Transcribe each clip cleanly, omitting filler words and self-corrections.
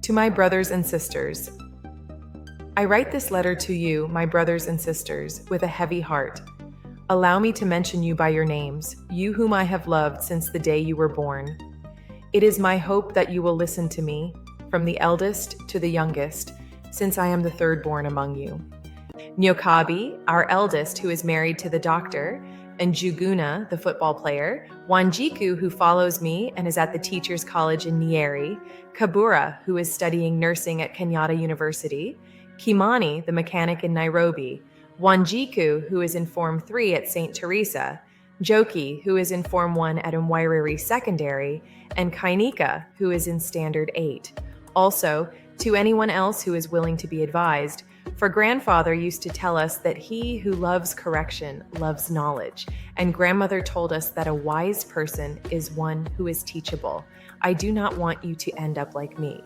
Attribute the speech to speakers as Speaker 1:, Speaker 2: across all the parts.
Speaker 1: To my brothers and sisters, I write this letter to you, my brothers and sisters, with a heavy heart. Allow me to mention you by your names, you whom I have loved since the day you were born. It is my hope that you will listen to me, from the eldest to the youngest, since I am the third born among you. Nyokabi, our eldest, who is married to the doctor, and Juguna, the football player, Wanjiku, who follows me and is at the teacher's college in Nyeri, Kabura, who is studying nursing at Kenyatta University, Kimani, the mechanic in Nairobi, Wanjiku, who is in Form 3 at St. Teresa, Joki, who is in Form 1 at Mwairiri Secondary, and Kainika, who is in Standard 8. Also, to anyone else who is willing to be advised, for grandfather used to tell us that he who loves correction loves knowledge, and grandmother told us that a wise person is one who is teachable. I do not want you to end up like me.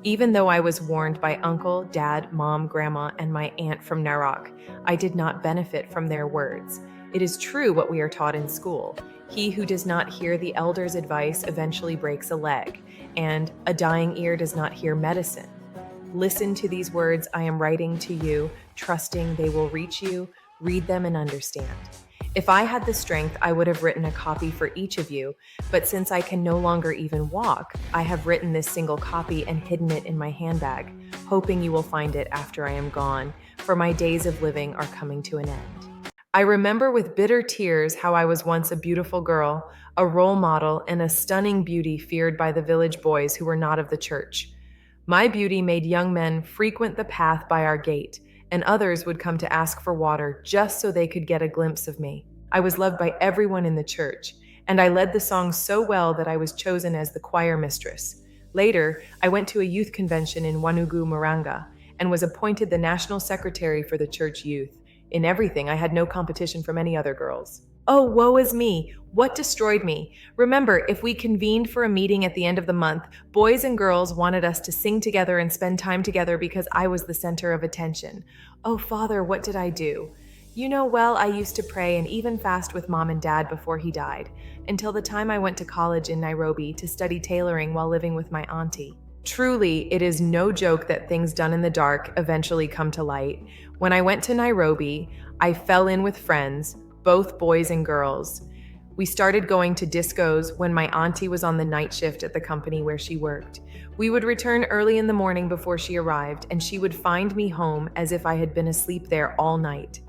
Speaker 1: Even though I was warned by uncle, dad, mom, grandma, and my aunt from Narok, I did not benefit from their words. It is true what we are taught in school. He who does not hear the elder's advice eventually breaks a leg, and a dying ear does not hear medicine. Listen to these words I am writing to you, trusting they will reach you, read them and understand. If I had the strength, I would have written a copy for each of you, but since I can no longer even walk, I have written this single copy and hidden it in my handbag, hoping you will find it after I am gone, for my days of living are coming to an end. I remember with bitter tears how I was once a beautiful girl, a role model, and a stunning beauty feared by the village boys who were not of the church. My beauty made young men frequent the path by our gate, and others would come to ask for water just so they could get a glimpse of me. I was loved by everyone in the church, and I led the songs so well that I was chosen as the choir mistress. Later, I went to a youth convention in Wanugu, Muranga, and was appointed the national secretary for the church youth. In everything, I had no competition from any other girls. Oh, woe is me! What destroyed me? Remember, if we convened for a meeting at the end of the month, boys and girls wanted us to sing together and spend time together because I was the center of attention. Oh, Father, what did I do? You know well I used to pray and even fast with Mom and Dad before he died, until the time I went to college in Nairobi to study tailoring while living with my auntie. Truly, it is no joke that things done in the dark eventually come to light. When I went to Nairobi, I fell in with friends, both boys and girls. We started going to discos when my auntie was on the night shift at the company where she worked. We would return early in the morning before she arrived, and she would find me home as if I had been asleep there all night.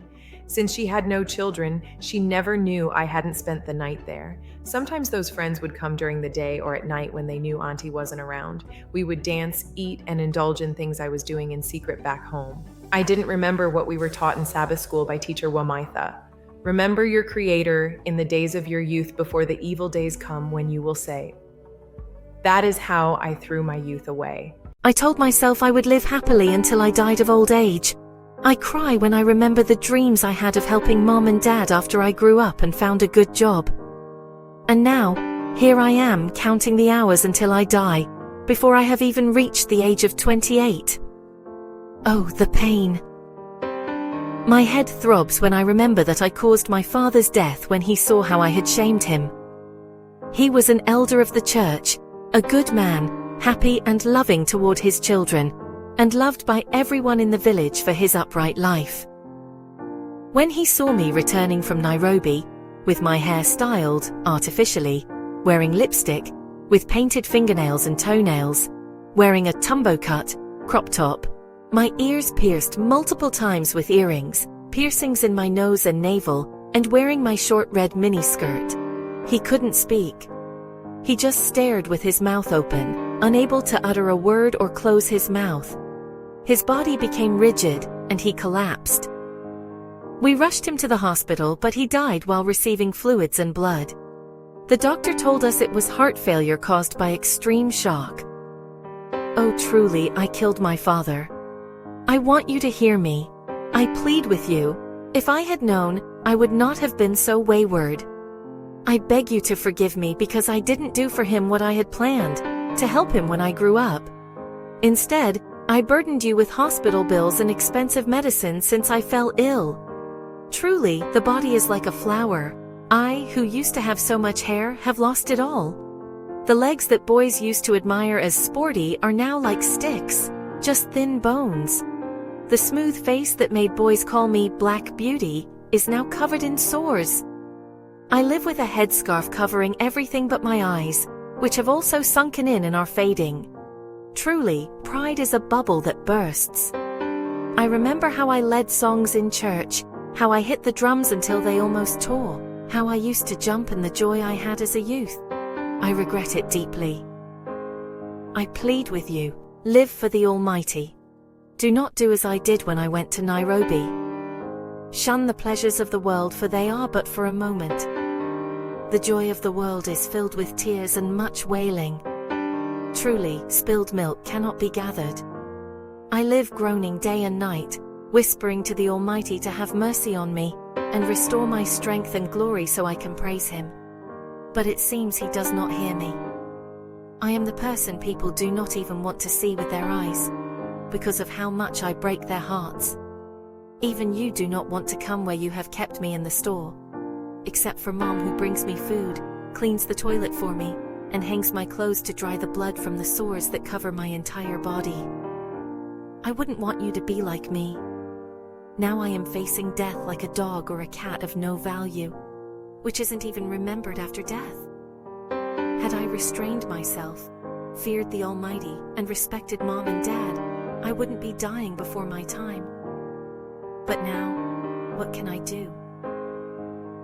Speaker 1: Since she had no children, she never knew I hadn't spent the night there. Sometimes those friends would come during the day or at night when they knew auntie wasn't around. We would dance, eat, and indulge in things I was doing in secret back home. I didn't remember what we were taught in Sabbath school by teacher Wamaitha. Remember your Creator in the days of your youth before the evil days come when you will say, "That is how I threw my youth away."
Speaker 2: I told myself I would live happily until I died of old age. I cry when I remember the dreams I had of helping Mom and Dad after I grew up and found a good job. And now, here I am counting the hours until I die, before I have even reached the age of 28. Oh, the pain. My head throbs when I remember that I caused my father's death when he saw how I had shamed him. He was an elder of the church, a good man, happy and loving toward his children, and loved by everyone in the village for his upright life. When he saw me returning from Nairobi, with my hair styled, artificially, wearing lipstick, with painted fingernails and toenails, wearing a tumbo cut, crop top, my ears pierced multiple times with earrings, piercings in my nose and navel, and wearing my short red miniskirt. He couldn't speak. He just stared with his mouth open, unable to utter a word or close his mouth. His body became rigid, and he collapsed. We rushed him to the hospital, but he died while receiving fluids and blood. The doctor told us it was heart failure caused by extreme shock. Oh, truly, I killed my father. I want you to hear me. I plead with you. If I had known, I would not have been so wayward. I beg you to forgive me because I didn't do for him what I had planned, to help him when I grew up. Instead, I burdened you with hospital bills and expensive medicine since I fell ill. Truly, the body is like a flower. I, who used to have so much hair, have lost it all. The legs that boys used to admire as sporty are now like sticks, just thin bones. The smooth face that made boys call me Black Beauty is now covered in sores. I live with a headscarf covering everything but my eyes, which have also sunken in and are fading. Truly, pride is a bubble that bursts. I remember how I led songs in church, how I hit the drums until they almost tore, how I used to jump and the joy I had as a youth. I regret it deeply. I plead with you, live for the Almighty. Do not do as I did when I went to Nairobi. Shun the pleasures of the world, for they are but for a moment. The joy of the world is filled with tears and much wailing. Truly, spilled milk cannot be gathered. I live groaning day and night, whispering to the Almighty to have mercy on me, and restore my strength and glory so I can praise Him. But it seems He does not hear me. I am the person people do not even want to see with their eyes, because of how much I break their hearts. Even you do not want to come where you have kept me in the store. Except for Mom, who brings me food, cleans the toilet for me, and hangs my clothes to dry the blood from the sores that cover my entire body. I wouldn't want you to be like me. Now I am facing death like a dog or a cat of no value, which isn't even remembered after death. Had I restrained myself, feared the Almighty, and respected Mom and Dad, I wouldn't be dying before my time. But now, what can I do?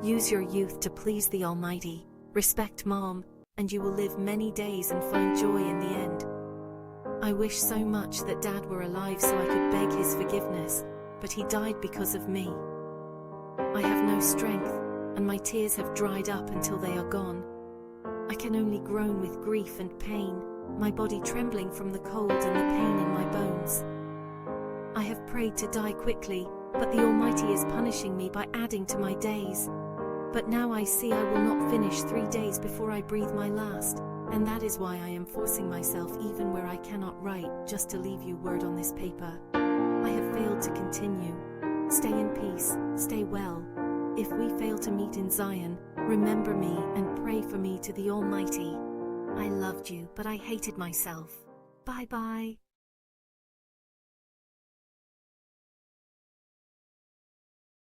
Speaker 2: Use your youth to please the Almighty, respect Mom, and you will live many days and find joy in the end. I wish so much that Dad were alive so I could beg his forgiveness, but he died because of me. I have no strength, and my tears have dried up until they are gone. I can only groan with grief and pain, my body trembling from the cold and the pain in my bones. I have prayed to die quickly, but the Almighty is punishing me by adding to my days. But now I see I will not finish 3 days before I breathe my last, and that is why I am forcing myself even where I cannot write, just to leave you word on this paper. I have failed to continue. Stay in peace, stay well. If we fail to meet in Zion, remember me and pray for me to the Almighty. I loved you, but I hated myself. Bye-bye.